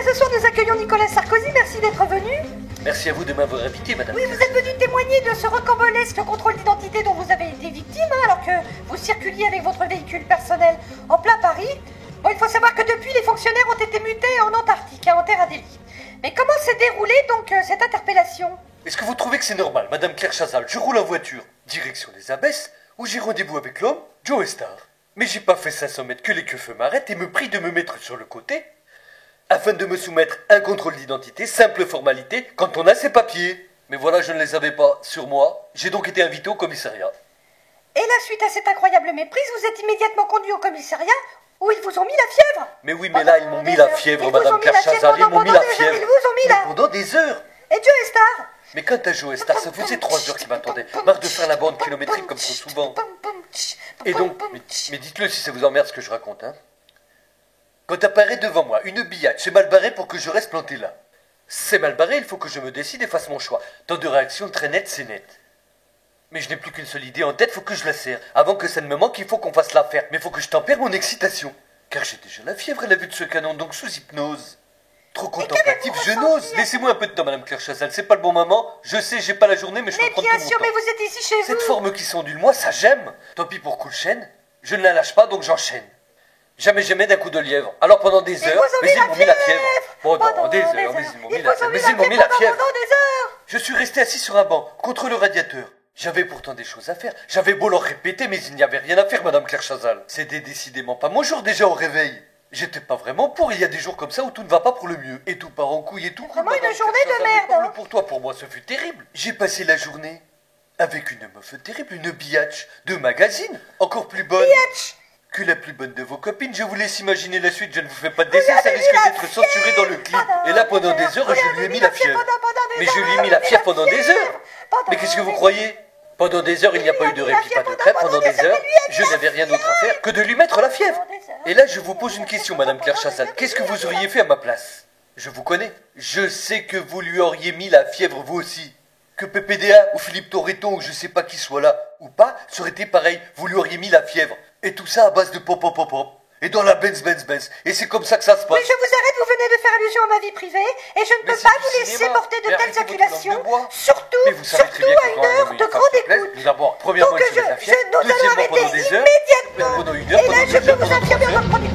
ce soir nous accueillons Nicolas Sarkozy, merci d'être venu. Merci à vous de m'avoir invité, madame. Oui, vous êtes venu témoigner de ce rocambolesque contrôle d'identité dont vous avez été victime, alors que vous circuliez avec votre véhicule personnel en plein Paris. Bon, il faut savoir que depuis, les fonctionnaires ont été mutés en Antarctique, en terre Adélie. Mais comment s'est déroulée donc cette interpellation? Est-ce que vous trouvez que c'est normal, madame Claire Chazal? Je roule en voiture, direction les Abbesses, où j'ai rendez-vous avec l'homme, Joe Star. Mais j'ai pas fait 500 mètres que les keufeux m'arrêtent et me prient de me mettre sur le côté, afin de me soumettre à un contrôle d'identité, simple formalité, quand on a ses papiers. Mais voilà, je ne les avais pas sur moi, j'ai donc été invité au commissariat. Et là, suite à cette incroyable méprise, vous êtes immédiatement conduit au commissariat, où ils vous ont mis la fièvre. Mais oui, mais là, ils m'ont mis la fièvre, madame Claire Chazal, ils m'ont mis la fièvre. Ils vous ont mis là. Pendant des heures. Et Joe Star? Mais quant à Joe Star, ça faisait 3 heures qu'il m'attendait. Marre de faire la bande kilométrique comme trop souvent. Et donc, mais dites-le si ça vous emmerde ce que je raconte, hein. Quand apparaît devant moi une billette, c'est mal barré pour que je reste planté là. C'est mal barré, il faut que je me décide et fasse mon choix. Tant de réactions très nettes, c'est net. Mais je n'ai plus qu'une seule idée en tête, faut que je la serre. Avant que ça ne me manque, il faut qu'on fasse l'affaire. Mais faut que je tempère mon excitation. Car j'ai déjà la fièvre à la vue de ce canon, donc sous hypnose. Trop contemplatif, je n'ose. Laissez-moi un peu de temps, madame Claire Chazal, c'est pas le bon moment. Je sais, j'ai pas la journée, mais je peux prendre tout mon temps. Mais bien sûr, mais vous êtes ici chez vous. Cette forme qui s'ondule, moi, ça j'aime. Tant pis pour coup de chaîne. Je ne la lâche pas, donc j'enchaîne. Jamais d'un coup de lièvre. Alors pendant des heures, mais ils m'ont mis la fièvre. Pendant des heures, mais ils m'ont mis la fièvre. Mais ils m'ont mis la fièvre. Je suis resté assis sur un banc, contre le radiateur. J'avais pourtant des choses à faire. J'avais beau leur répéter, mais il n'y avait rien à faire, madame Claire Chazal. C'était décidément pas mon jour déjà au réveil. J'étais pas vraiment pour, il y a des jours comme ça où tout ne va pas pour le mieux. Et tout part en couille et tout. Vraiment une journée de merde. Parle pour toi, pour moi, ce fut terrible. J'ai passé la journée avec une meuf terrible, une biatch de magazine, encore plus bonne. Biatch Que la plus bonne de vos copines. Je vous laisse imaginer la suite, je ne vous fais pas de dessin, ça risque d'être censuré dans le clip. Et là, pendant des heures, je lui ai mis la fièvre. Mais je lui ai mis la fièvre pendant des heures. Mais qu'est-ce que vous croyez? Pendant des heures, il n'y a pas eu de répit, pas de crêpe. Pendant des heures, je n'avais rien d'autre à faire que de lui mettre la fièvre. Et là, je vous pose une question, madame Claire Chazal. Qu'est-ce que vous auriez fait à ma place? Je vous connais. Je sais que vous lui auriez mis la fièvre, vous aussi. Que PPDA ou Philippe Torreton ou je sais pas qui soit là ou pas, ça aurait été pareil. Vous lui auriez mis la fièvre. Et tout ça à base de pop pop pop pop. Et dans la Benz. Et c'est comme ça que ça se passe. Mais je vous arrête, vous venez de faire allusion à ma vie privée. Et je ne peux pas vous laisser porter de telles accusations. Surtout à une heure de grande écoute. D'abord, premièrement, Donc nous allons arrêter immédiatement. Et là, je peux vous affirmer en tant que producteur